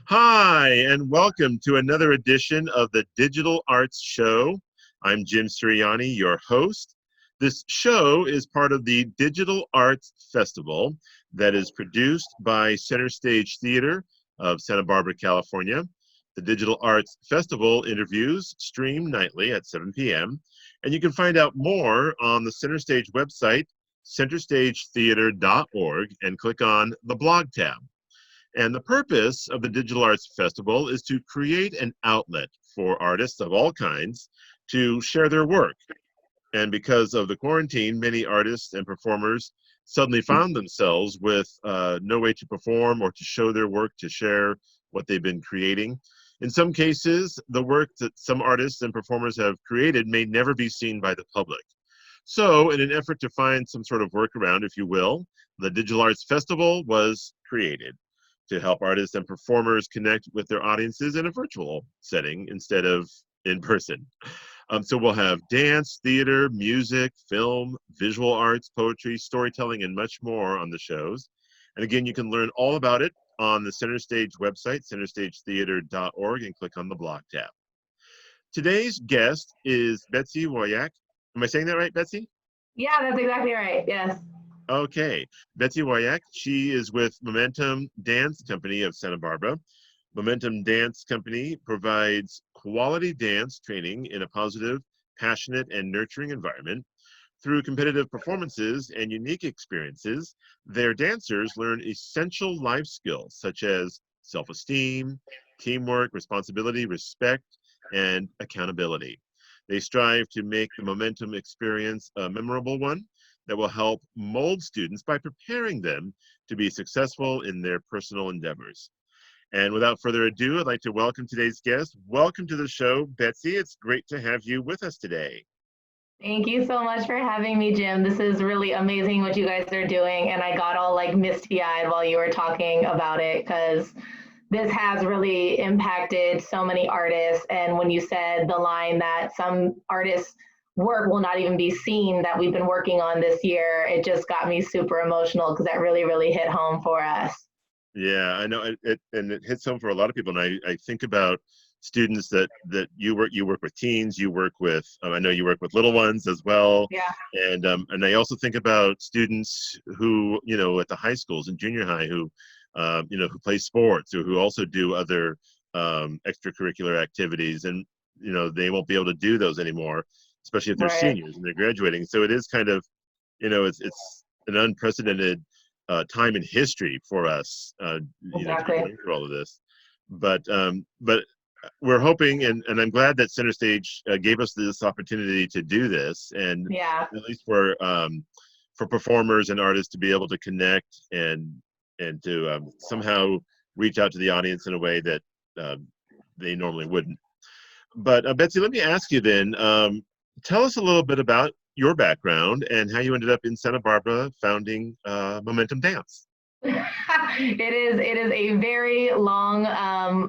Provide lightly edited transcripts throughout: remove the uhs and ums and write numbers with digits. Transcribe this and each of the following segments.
Hi, and welcome to another edition of the Digital Arts Show. I'm Jim Sirianni, your host. This show is part of the Digital Arts Festival that is produced by Center Stage Theater of Santa Barbara, California. The Digital Arts Festival interviews stream nightly at 7 p.m., and you can find out more on the Center Stage website, centerstagetheater.org, and click on the blog tab. And the purpose of the Digital Arts Festival is to create an outlet for artists of all kinds to share their work. And because of the quarantine, many artists and performers suddenly found themselves with no way to perform or to show their work, to share what they've been creating. In some cases, the work that some artists and performers have created may never be seen by the public. So, in an effort to find some sort of workaround, if you will, the Digital Arts Festival was created to help artists and performers connect with their audiences in a virtual setting instead of in person. So we'll have dance, theater, music, film, visual arts, poetry, storytelling, and much more on the shows. And again, you can learn all about it on the Center Stage website, centerstagetheater.org, and click on the blog tab. Today's guest is Betsy Woyach. Am I saying that right, Betsy? Yeah, that's exactly right. Yes. Okay. Betsy Woyach, she is with Momentum Dance Company of Santa Barbara. Momentum Dance Company provides quality dance training in a positive, passionate, and nurturing environment. Through competitive performances and unique experiences, their dancers learn essential life skills such as self-esteem, teamwork, responsibility, respect, and accountability. They strive to make the Momentum experience a memorable one that will help mold students by preparing them to be successful in their personal endeavors. And without further ado, I'd like to welcome today's guest. Welcome to the show, Betsy. It's great to have you with us today. Thank you so much for having me, Jim. This is really amazing what you guys are doing. And I got all like misty eyed while you were talking about it because this has really impacted so many artists. And when you said the line that some artists' work will not even be seen that we've been working on this year, it just got me super emotional because that really, really hit home for us. Yeah, I know and it hits home for a lot of people. And I think about students that you work with teens, you work with I know you work with little ones as well. Yeah, And I also think about students who, at the high schools and junior high who who play sports or who also do other extracurricular activities, and they won't be able to do those anymore, especially if they're right. seniors and they're graduating. So it is kind of, it's an unprecedented time in history for us, to be Exactly. going through all of this. But we're hoping, and I'm glad that Center Stage gave us this opportunity to do this, and Yeah, at least for performers and artists to be able to connect and to somehow reach out to the audience in a way that they normally wouldn't. But Betsy, let me ask you then, tell us a little bit about your background and how you ended up in Santa Barbara founding Momentum Dance. it is a very long,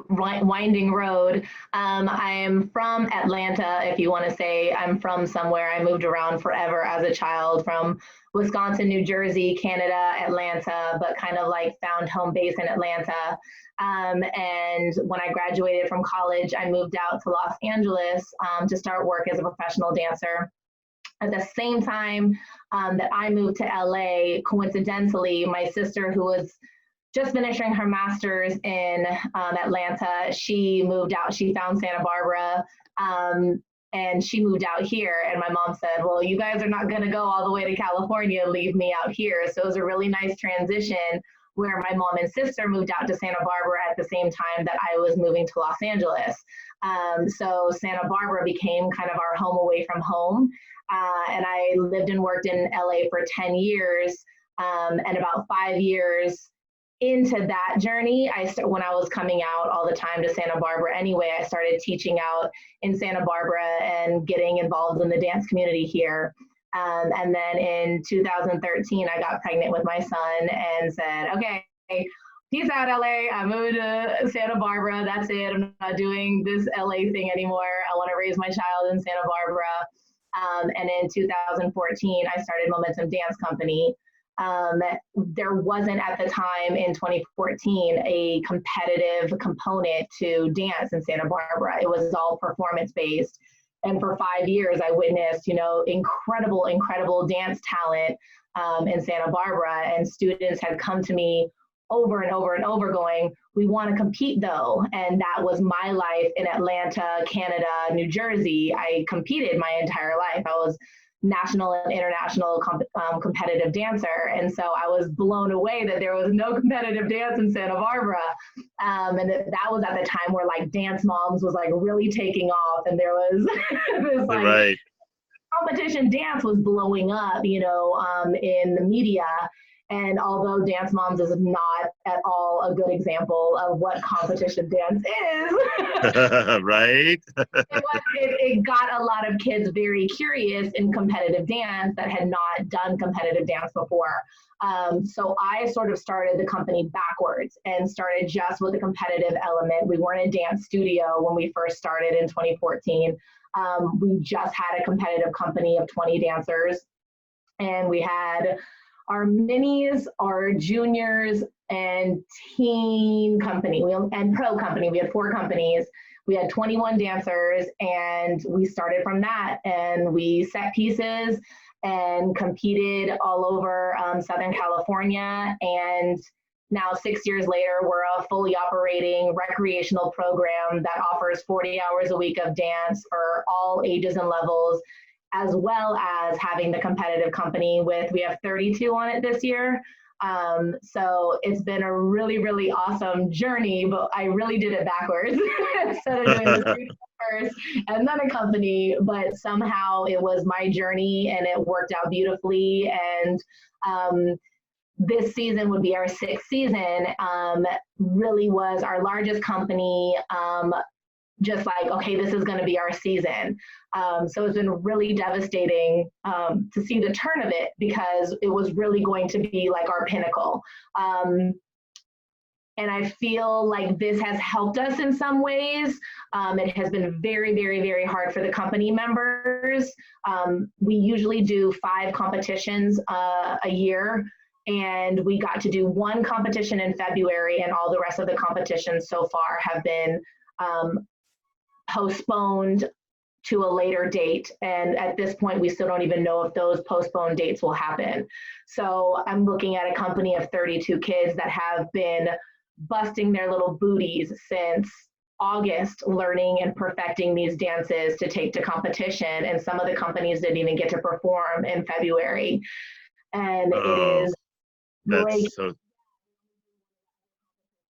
winding road. I am from Atlanta. If you want to say I'm from somewhere, I moved around forever as a child from Wisconsin, New Jersey, Canada, Atlanta, but kind of like found home base in Atlanta. And when I graduated from college, I moved out to Los Angeles to start work as a professional dancer. At the same time that I moved to LA, coincidentally, my sister, who was just finishing her master's in Atlanta, she moved out. She found Santa Barbara, and she moved out here. And my mom said, well, you guys are not going to go all the way to California and leave me out here. So it was a really nice transition where my mom and sister moved out to Santa Barbara at the same time that I was moving to Los Angeles. So Santa Barbara became kind of our home away from home. And I lived and worked in LA for 10 years. And about 5 years into that journey, when I was coming out all the time to Santa Barbara anyway, I started teaching out in Santa Barbara and getting involved in the dance community here. And then in 2013, I got pregnant with my son and said, okay, peace out, LA. I'm moving to Santa Barbara. That's it. I'm not doing this LA thing anymore. I want to raise my child in Santa Barbara. And in 2014, I started Momentum Dance Company. there wasn't at the time in 2014 a competitive component to dance in Santa Barbara. It was all performance based. And for 5 years, I witnessed, incredible dance talent in Santa Barbara. And students had come to me over and over and over going, we want to compete though. And that was my life in Atlanta, Canada, New Jersey. I competed my entire life. I was national and international competitive dancer. And so I was blown away that there was no competitive dance in Santa Barbara. And that was at the time where like Dance Moms was like really taking off. And there was this like Right. competition dance was blowing up, in the media. And although Dance Moms is not at all a good example of what competition dance is, Right. it got a lot of kids very curious in competitive dance that had not done competitive dance before. So I sort of started the company backwards and started just with the competitive element. We weren't a dance studio when we first started in 2014. We just had a competitive company of 20 dancers, and we had our minis, our juniors, and teen company, and pro company. We had 4 companies. We had 21 dancers, and we started from that. And we set pieces and competed all over Southern California. And now 6 years later, we're a fully operating recreational program that offers 40 hours a week of dance for all ages and levels, as well as having the competitive company we have 32 on it this year. So it's been a really, really awesome journey, but I really did it backwards. Instead of doing the studio first and then a company, but somehow it was my journey and it worked out beautifully. And this season would be our 6th season, really was our largest company, just like, okay, this is going to be our season. So it's been really devastating to see the turn of it, because it was really going to be like our pinnacle. And I feel like this has helped us in some ways. It has been very, very, very hard for the company members. We usually do 5 competitions a year. And we got to do 1 competition in February, and all the rest of the competitions so far have been postponed to a later date. And at this point, we still don't even know if those postponed dates will happen. So I'm looking at a company of 32 kids that have been busting their little booties since August, learning and perfecting these dances to take to competition. And some of the companies didn't even get to perform in February. And it is great.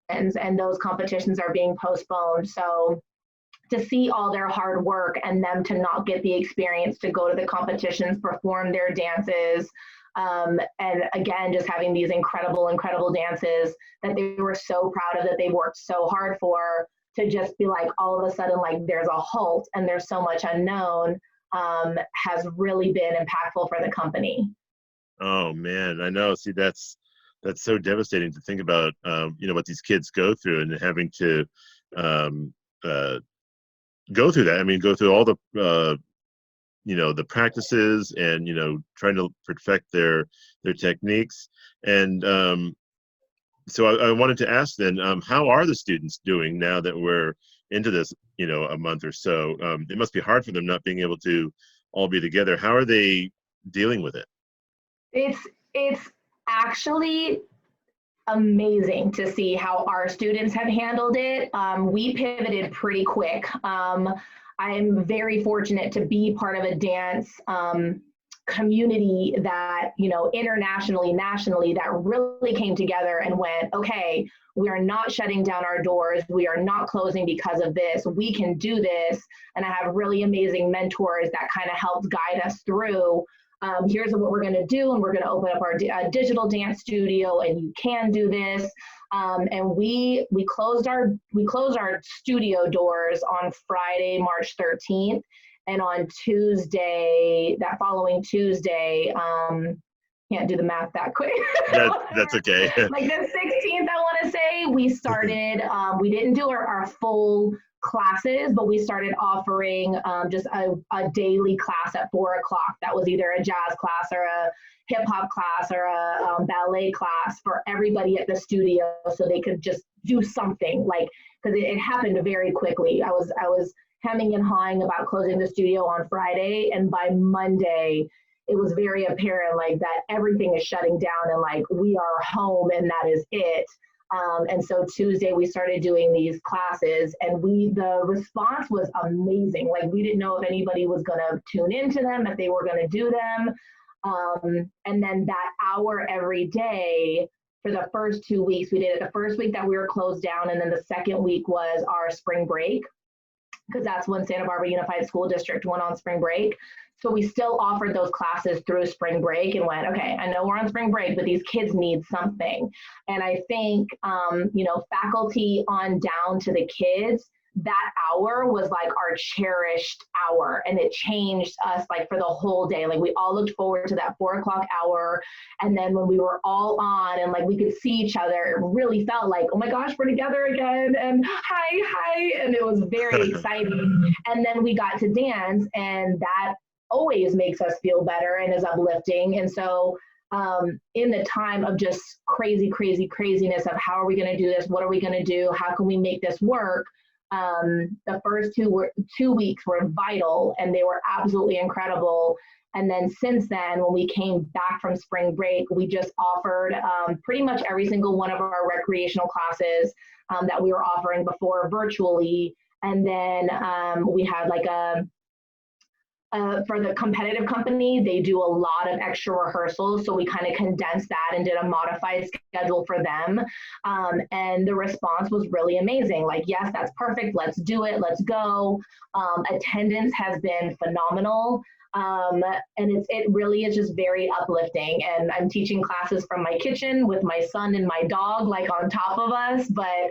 And those competitions are being postponed. So to see all their hard work and them to not get the experience to go to the competitions, perform their dances, and again, just having these incredible dances that they were so proud of, that they worked so hard for, to just be like, all of a sudden, like there's a halt and there's so much unknown, has really been impactful for the company. Oh man, I know. See, that's so devastating to think about, what these kids go through, and having to go through that. I mean, go through all the, the practices, and, trying to perfect their techniques. And so I wanted to ask then, how are the students doing now that we're into this, a month or so? It must be hard for them not being able to all be together. How are they dealing with it? It's actually amazing to see how our students have handled it. We pivoted pretty quick. I'm very fortunate to be part of a dance community that, internationally, nationally, that really came together and went, okay, we are not shutting down our doors. We are not closing because of this. We can do this. And I have really amazing mentors that kind of helped guide us through. Here's what we're going to do, and we're going to open up our digital dance studio, and you can do this. And we closed our studio doors on Friday, March 13th, and on Tuesday, that following Tuesday, can't do the math that quick. That's okay. Like the 16th, I want to say, we started, we didn't do our full classes, but we started offering just a daily class at 4 o'clock. That was either a jazz class or a hip hop class or a ballet class for everybody at the studio, so they could just do something, like, because it happened very quickly. I was hemming and hawing about closing the studio on Friday, and by Monday it was very apparent like that everything is shutting down and like we are home and that is it. And so Tuesday we started doing these classes, and the response was amazing. Like, we didn't know if anybody was going to tune into them, if they were going to do them. And then that hour every day for the first 2 weeks, we did it the first week that we were closed down. And then the second week was our spring break, because that's when Santa Barbara Unified School District went on spring break. So we still offered those classes through spring break and went, okay, I know we're on spring break, but these kids need something. And I think, faculty on down to the kids, that hour was like our cherished hour, and it changed us like for the whole day. Like, we all looked forward to that 4 o'clock hour. And then when we were all on and like we could see each other, it really felt like, oh my gosh, we're together again, and hi, and it was very exciting. And then we got to dance, and that always makes us feel better and is uplifting. And so in the time of just craziness of how are we going to do this, what are we going to do, how can we make this work, the first 2 weeks were vital, and they were absolutely incredible. And then since then, when we came back from spring break, we just offered pretty much every single one of our recreational classes that we were offering before virtually. And then we had like for the competitive company, they do a lot of extra rehearsals. So we kind of condensed that and did a modified schedule for them. And the response was really amazing. Like, yes, that's perfect. Let's do it. Let's go. Attendance has been phenomenal. And it really is just very uplifting. And I'm teaching classes from my kitchen with my son and my dog, like on top of us. But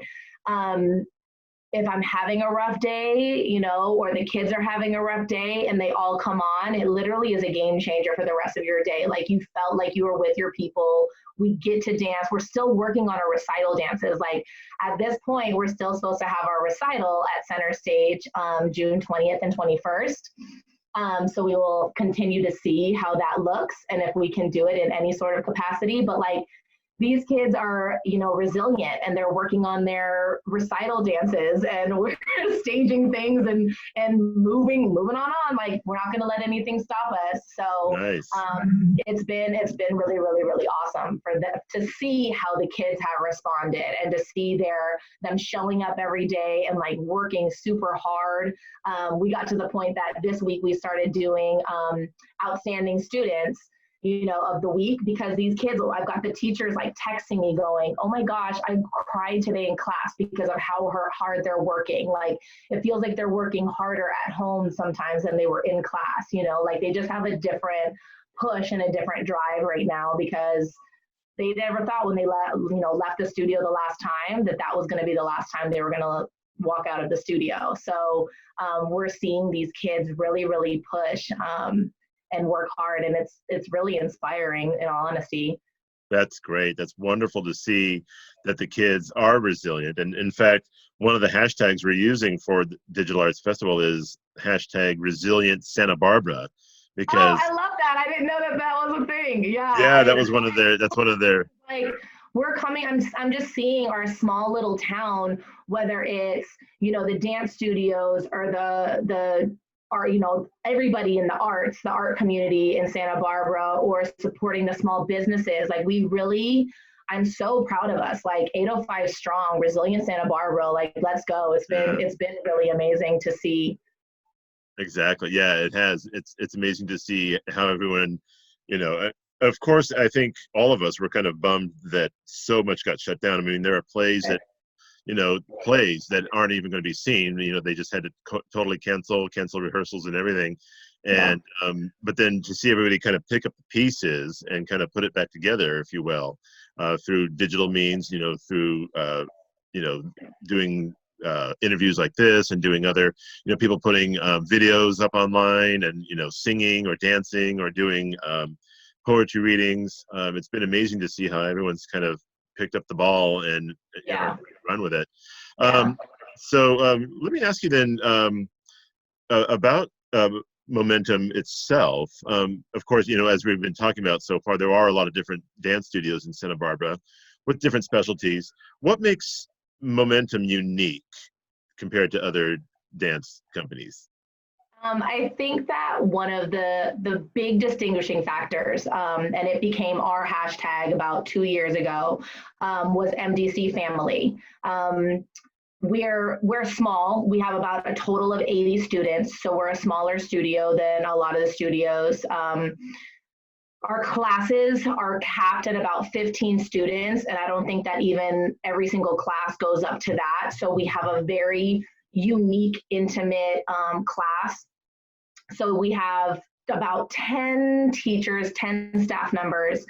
if I'm having a rough day, or the kids are having a rough day and they all come on, it literally is a game changer for the rest of your day. Like, you felt like you were with your people. We get to dance. We're still working on our recital dances. Like, at this point, we're still supposed to have our recital at Center Stage June 20th and 21st. So we will continue to see how that looks and if we can do it in any sort of capacity. But like, these kids are, resilient, and they're working on their recital dances, and we're staging things and moving on. Like, we're not going to let anything stop us. So nice. It's been really, really, really awesome for them to see how the kids have responded, and to see them showing up every day and like working super hard. We got to the point that this week we started doing outstanding students of the week, because these kids, I've got the teachers like texting me going, oh my gosh, I cried today in class because of how hard they're working. Like, it feels like they're working harder at home sometimes than they were in class, like they just have a different push and a different drive right now, because they never thought when they left the studio the last time that was going to be the last time they were going to walk out of the studio. So we're seeing these kids really, really push and work hard, and it's really inspiring, in all honesty. That's great. That's wonderful to see that the kids are resilient. And in fact, one of the hashtags we're using for the Digital Arts Festival is hashtag Resilient Santa Barbara, because I love that. I didn't know that was a thing. Yeah, that's one of their like, we're coming, I'm just seeing our small little town, whether it's the dance studios or the everybody in the art community in Santa Barbara, or supporting the small businesses. Like, I'm so proud of us, like 805 strong, resilient Santa Barbara, like, let's go. It's been really amazing to see. Exactly. Yeah, it has. It's amazing to see how everyone, of course, I think all of us were kind of bummed that so much got shut down. I mean, there are plays that aren't even going to be seen. They just had to totally cancel rehearsals and everything. And but then to see everybody kind of pick up the pieces and kind of put it back together, if you will, through digital means, through doing interviews like this, and doing other, people putting videos up online, and singing or dancing or doing poetry readings. It's been amazing to see how everyone's kind of picked up the ball and Yeah. run with it. Yeah. Let me ask you then about momentum itself. Of course, as we've been talking about so far, there are a lot of different dance studios in Santa Barbara with different specialties. What makes momentum unique compared to other dance companies? I think that one of the big distinguishing factors, and it became our hashtag about 2 years ago, was MDC family. We're small. We have about a total of 80 students, so we're a smaller studio than a lot of the studios. Our classes are capped at about 15 students, and I don't think that even every single class goes up to that. So we have a very unique, intimate class. So we have about 10 teachers, 10 staff members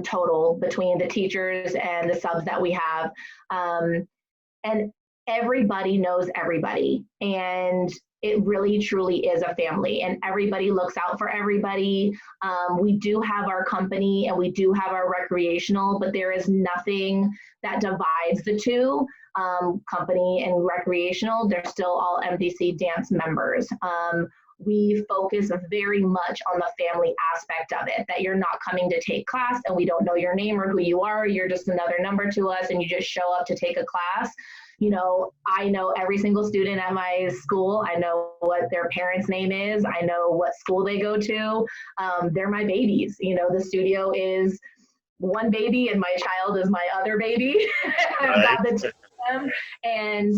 total between the teachers and the subs that we have. And everybody knows everybody. And it really truly is a family, and everybody looks out for everybody. We do have our company and we do have our recreational, but there is nothing that divides the two. Company and recreational, they're still all MDC dance members. We focus very much on the family aspect of it, that you're not coming to take class and we don't know your name or who you are. You're just another number to us and you just show up to take a class. I know every single student at my school. I know what their parents' name is. I know what school they go to. They're my babies. The studio is one baby and my child is my other baby. I've got the two of them. And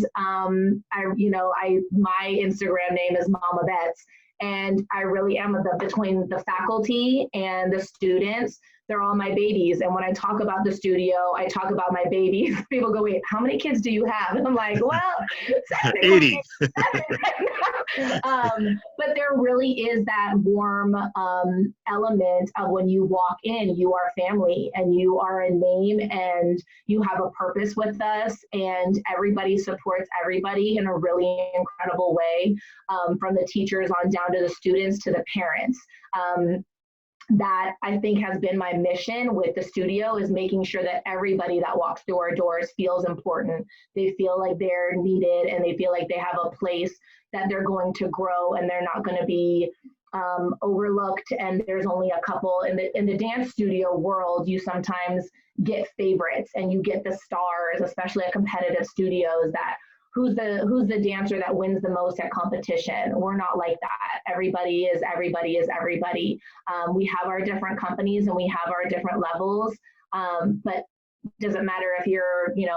my Instagram name is Mama Bets. And I really am between the faculty and the students. They're all my babies. And when I talk about the studio, I talk about my babies. People go, wait, how many kids do you have? And I'm like, well, 80. But there really is that warm element of when you walk in, you are family and you are a name and you have a purpose with us, and everybody supports everybody in a really incredible way, from the teachers on down to the students to the parents. That I think has been my mission with the studio, is making sure that everybody that walks through our doors feels important. They feel like they're needed and they feel like they have a place that they're going to grow and they're not going to be overlooked. And there's only a couple in the dance studio world. You sometimes get favorites and you get the stars, especially at competitive studios, that who's the dancer that wins the most at competition. We're not like that. Everybody is everybody. We have our different companies and we have our different levels, but it doesn't matter if you're,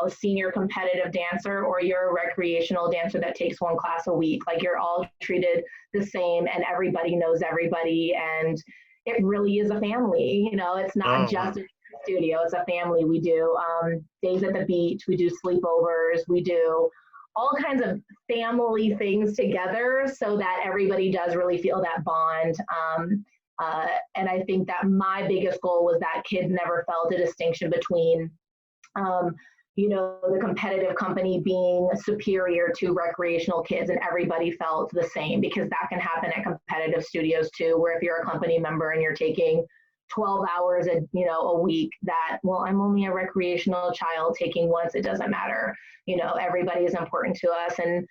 a senior competitive dancer or you're a recreational dancer that takes one class a week. Like, you're all treated the same and everybody knows everybody, and it really is a family. It's not just a studio, it's a family. We do days at the beach, we do sleepovers, we do all kinds of family things together so that everybody does really feel that bond. And I think that my biggest goal was that kids never felt a distinction between, the competitive company being superior to recreational kids, and everybody felt the same, because that can happen at competitive studios too, where if you're a company member and you're taking 12 hours a week, that, well, I'm only a recreational child taking once, it doesn't matter. Everybody is important to us, and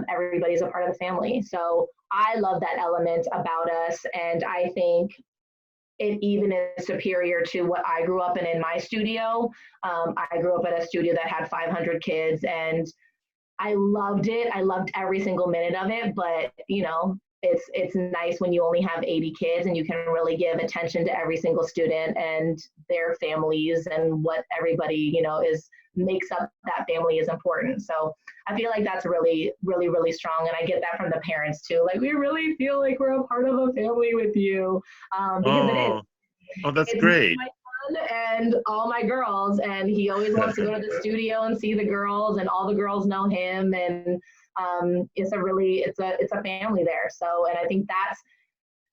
everybody's a part of the family. So I love that element about us, and I think it even is superior to what I grew up in my studio. I grew up at a studio that had 500 kids, and I loved it. I loved every single minute of it, but it's nice when you only have 80 kids and you can really give attention to every single student and their families, and what everybody, makes up that family is important. So I feel like that's really, really, really strong. And I get that from the parents too. Like, we really feel like we're a part of a family with you, because it is. Oh, that's It's great. my son and all my girls, and he always wants to go to the studio and see the girls, and all the girls know him, and it's a family there. So, and I think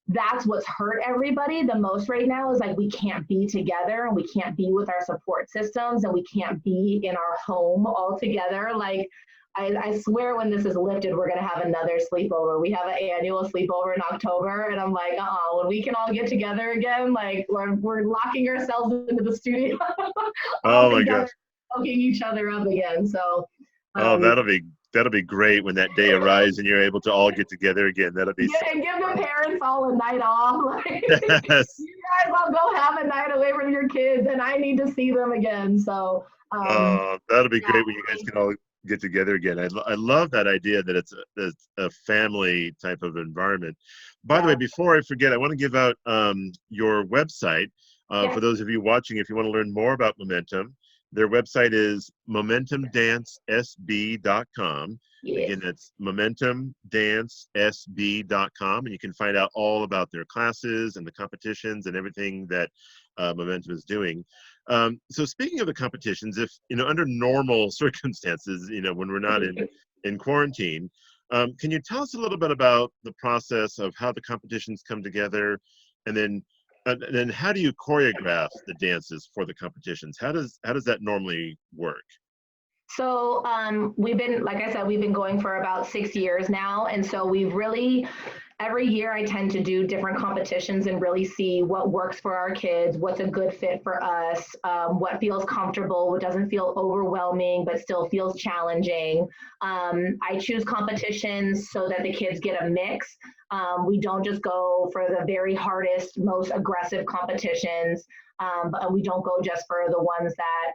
that's what's hurt everybody the most right now, is like, we can't be together and we can't be with our support systems and we can't be in our home all together. Like, I swear when this is lifted, we're going to have another sleepover. We have an annual sleepover in October. And I'm like, when we can all get together again, like we're locking ourselves into the studio all Oh my together, gosh. hooking each other up again. So, Oh, um, that'll be great when that day arrives and you're able to all get together again. That'll be yeah, so and give the fun. parents all a night off. Like, Yes. you guys all go have a night away from your kids, and I need to see them again. So, Oh, that'll be yeah, great when you guys can all get together again. I love that idea that it's a family type of environment. By the way, yeah, before I forget, I want to give out your website yeah, for those of you watching. If you want to learn more about Momentum, their website is momentumdancesb.com. yes. Again, that's momentumdancesb.com, and you can find out all about their classes and the competitions and everything that Momentum is doing. So speaking of the competitions, if under normal circumstances, when we're not in quarantine, can you tell us a little bit about the process of how the competitions come together, and then how do you choreograph the dances for the competitions? How does that normally work? So we've been, like I said, we've been going for about 6 years now. And so we've really, every year I tend to do different competitions and really see what works for our kids, what's a good fit for us, what feels comfortable, what doesn't feel overwhelming, but still feels challenging. I choose competitions so that the kids get a mix. We don't just go for the very hardest, most aggressive competitions, but we don't go just for the ones that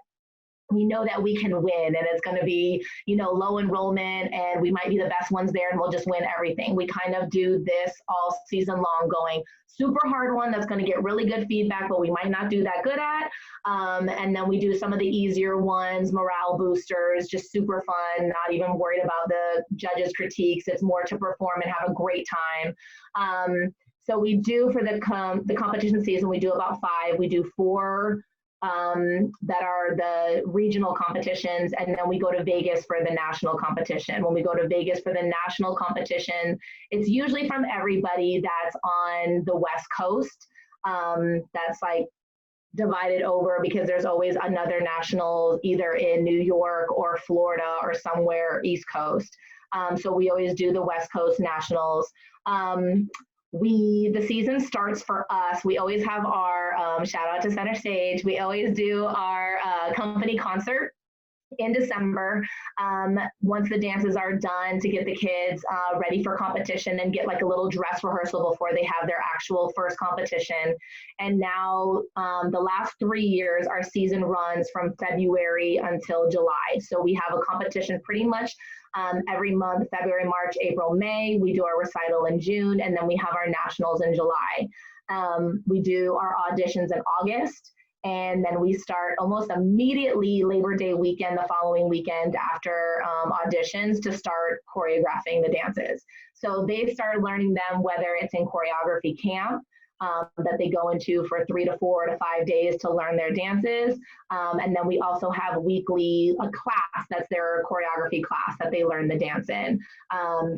we know that we can win, and it's going to be low enrollment, and we might be the best ones there and we'll just win everything. We kind of do this all season long, going super hard one that's going to get really good feedback but we might not do that good at, and then we do some of the easier ones, morale boosters, just super fun, not even worried about the judges critiques. It's more to perform and have a great time. So we do, for the competition season, we do about 5. We do 4 that are the regional competitions, and then we go to Vegas for the national competition. When we go to Vegas for the national competition, it's usually from everybody that's on the West Coast. That's like divided over, because there's always another national either in New York or Florida or somewhere East Coast. So we always do the West Coast nationals. The season starts for us. We always have our shout out to Center Stage. We always do our company concert in December, once the dances are done, to get the kids ready for competition and get like a little dress rehearsal before they have their actual first competition. And now the last 3 years, our season runs from February until July. So we have a competition pretty much every month: February, March, April, May. We do our recital in June, and then we have our nationals in July. We do our auditions in August, and then we start almost immediately Labor Day weekend, the following weekend after auditions, to start choreographing the dances. So they start learning them, whether it's in choreography camp that they go into for 3 to 4 to 5 days to learn their dances. And then we also have weekly a class that's their choreography class that they learn the dance in.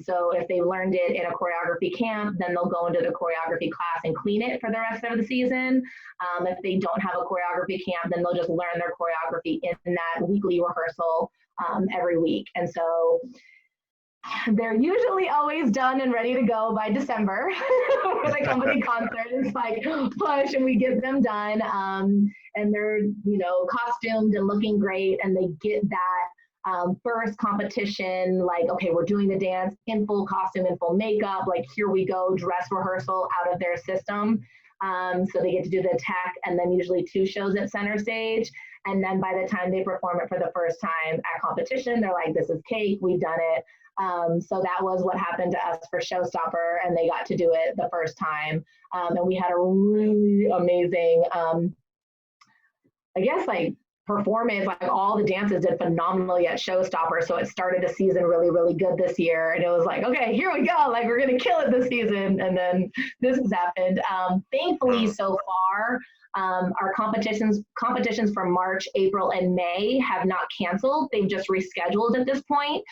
So if they learned it in a choreography camp, then they'll go into the choreography class and clean it for the rest of the season. If they don't have a choreography camp, then they'll just learn their choreography in that weekly rehearsal every week. And so they're usually always done and ready to go by December for the company concert. It's like push and we get them done. And they're, costumed and looking great. And they get that first competition, like, okay, we're doing the dance in full costume, in full makeup. Like, here we go, dress rehearsal out of their system. So they get to do the tech, and then usually 2 shows at Center Stage. And then by the time they perform it for the first time at competition, they're like, this is cake, we've done it. So that was what happened to us for Showstopper, and they got to do it the first time. And we had a really amazing, performance. Like, all the dances did phenomenally at Showstopper. So it started the season really, really good this year. And it was like, okay, here we go. Like, we're going to kill it this season. And then this has happened. Thankfully, so far, our competitions for March, April, and May have not canceled. They've just rescheduled at this point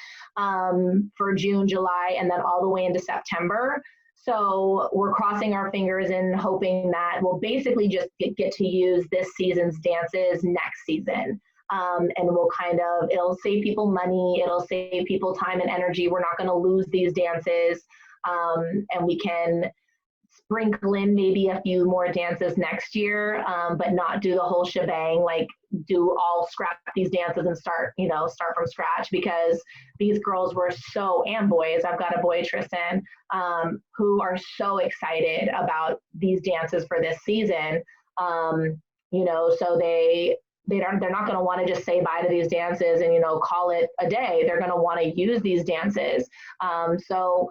for June, July, and then all the way into September. So we're crossing our fingers and hoping that we'll basically just get to use this season's dances next season. and it'll save people money, it'll save people time and energy. We're not going to lose these dances, and we can sprinkle in maybe a few more dances next year, but not do the whole shebang, like scrap these dances and start from scratch, because these girls were and boys, I've got a boy, Tristan, who are so excited about these dances for this season. So they're not going to want to just say bye to these dances and, call it a day. They're going to want to use these dances. So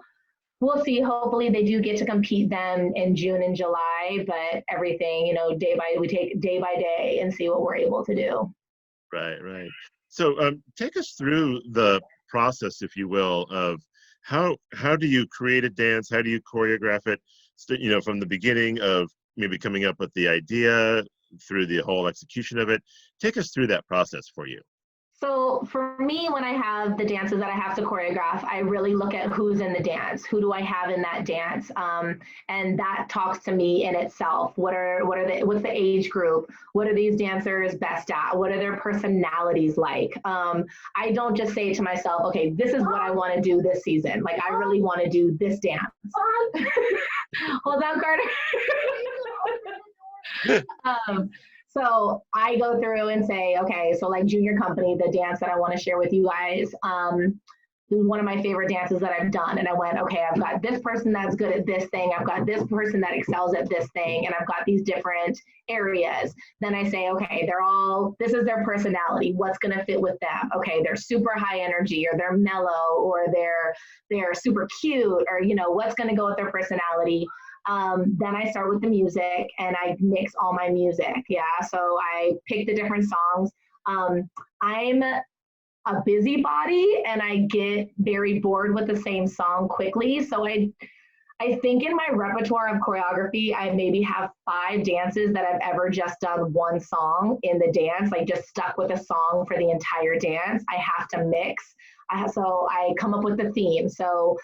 we'll see. Hopefully they do get to compete then in June and July, but everything, we take day by day and see what we're able to do. Right. So take us through the process, if you will, of how do you create a dance? How do you choreograph it? From the beginning of maybe coming up with the idea through the whole execution of it. Take us through that process for you. So for me, when I have the dances that I have to choreograph, I really look at who's in the dance. Who do I have in that dance? And that talks to me in itself. What's the age group? What are these dancers best at? What are their personalities like? I don't just say to myself, okay, this is what I want to do this season. Like, I really want to do this dance. Hold on, Carter. So I go through and say, okay, so like Junior Company, the dance that I want to share with you guys, is one of my favorite dances that I've done. And I went, okay, I've got this person that's good at this thing. I've got this person that excels at this thing. And I've got these different areas. Then I say, okay, this is their personality. What's going to fit with them? Okay, they're super high energy, or they're mellow, or they're super cute, or, what's going to go with their personality. Then I start with the music and I mix all my music. Yeah. So I pick the different songs. I'm a busybody and I get very bored with the same song quickly. So I think in my repertoire of choreography, I maybe have 5 dances that I've ever just done one song in the dance, like just stuck with a song for the entire dance. I have to mix. So I come up with the theme. So,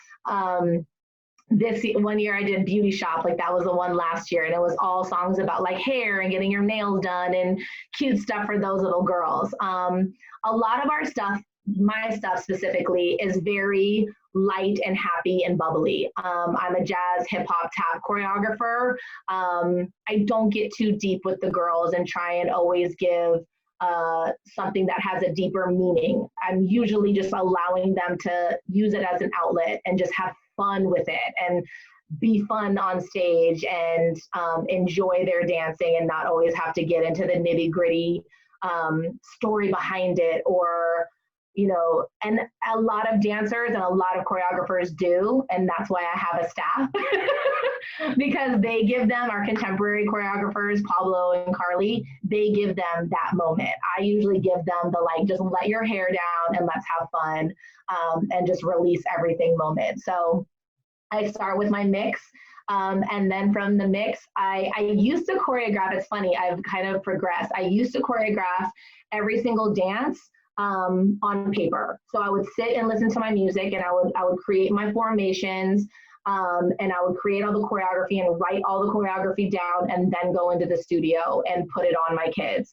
this one year I did Beauty Shop, like that was the one last year, and it was all songs about like hair and getting your nails done and cute stuff for those little girls. A lot of our stuff, my stuff specifically, is very light and happy and bubbly. I'm a jazz, hip hop, tap choreographer. I don't get too deep with the girls and try and always give something that has a deeper meaning. I'm usually just allowing them to use it as an outlet and just have fun with it and be fun on stage and enjoy their dancing and not always have to get into the nitty gritty story behind it, or and a lot of dancers and a lot of choreographers do, and that's why I have a staff because they give them, our contemporary choreographers, Pablo and Carly, they give them that moment. I usually give them the just let your hair down and let's have fun, and just release everything moment. So I start with my mix. And then from the mix, I used to choreograph, it's funny, I've kind of progressed. I used to choreograph every single dance on paper. So I would sit and listen to my music, and I would create my formations, and I would create all the choreography and write all the choreography down, and then go into the studio and put it on my kids.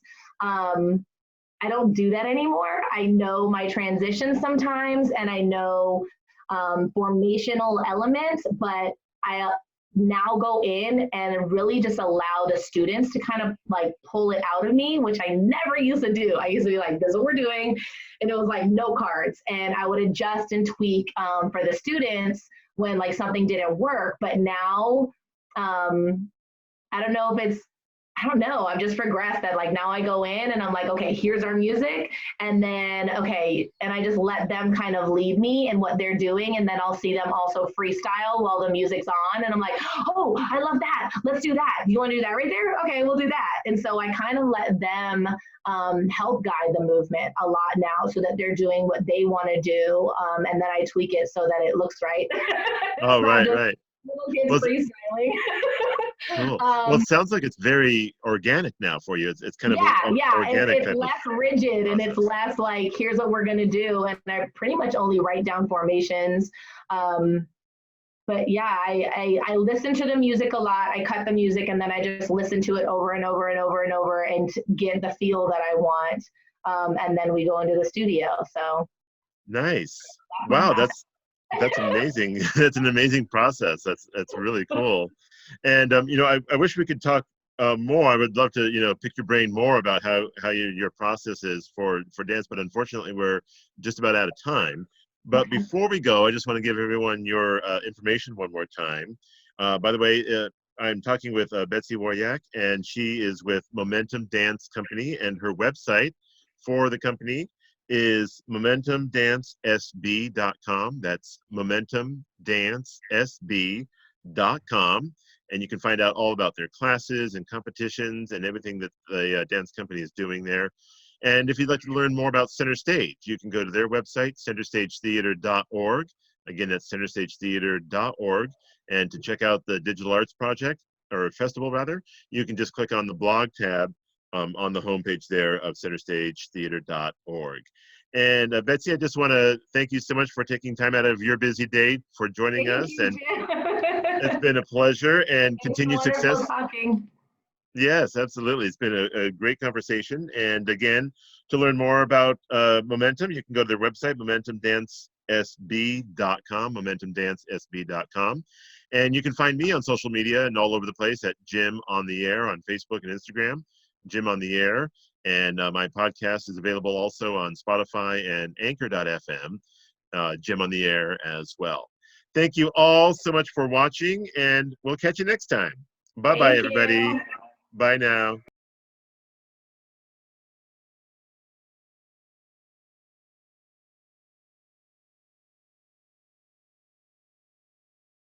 I don't do that anymore. I know my transitions sometimes, and I know formational elements, but I now go in and really just allow the students to kind of like pull it out of me, which I never used to do. I used to be like, this is what we're doing. And it was like no cards. And I would adjust and tweak for the students when like something didn't work. But now, I don't know, I've just progressed that like now I go in and I'm like, okay, here's our music. And then, okay, and I just let them kind of lead me in what they're doing. And then I'll see them also freestyle while the music's on. And I'm like, oh, I love that. Let's do that. You want to do that right there? Okay, we'll do that. And so I kind of let them help guide the movement a lot now so that they're doing what they want to do. And then I tweak it so that it looks right. Oh, right. Little kids freestyling. Cool. Well, it sounds like it's very organic now for you. It's kind of organic. It's less rigid and it's less like, here's what we're going to do. And I pretty much only write down formations. But yeah, I listen to the music a lot. I cut the music and then I just listen to it over and over and over and over and get the feel that I want. and then we go into the studio. So Nice. that's my Wow, method. that's amazing. That's an amazing process. That's really cool. And I wish we could talk more. I would love to, pick your brain more about how your process is for dance, but unfortunately, we're just about out of time. But Okay. before we go, I just want to give everyone your information one more time. By the way, I'm talking with Betsy Woyach, and she is with Momentum Dance Company, and her website for the company is momentumdancesb.com. That's momentumdancesb.com. And you can find out all about their classes and competitions and everything that the dance company is doing there. And if you'd like to learn more about Center Stage, you can go to their website, centerstagetheater.org. Again, that's centerstagetheater.org. And to check out the Digital Arts Project, or festival rather, you can just click on the blog tab on the homepage there of centerstagetheater.org. And Betsy, I just want to thank you so much for taking time out of your busy day for joining Thank us. you, And Jim. it's been a pleasure and It's been continued wonderful success. talking. Yes, absolutely. It's been a great conversation. And again, to learn more about Momentum, you can go to their website, momentumdancesb.com, momentumdancesb.com. And you can find me on social media and all over the place at Jim on the Air on Facebook and Instagram, Jim on the Air. And my podcast is available also on Spotify and Anchor.fm, Jim on the Air as well. Thank you all so much for watching, and we'll catch you next time. Bye-bye, Thank everybody. you. Bye now.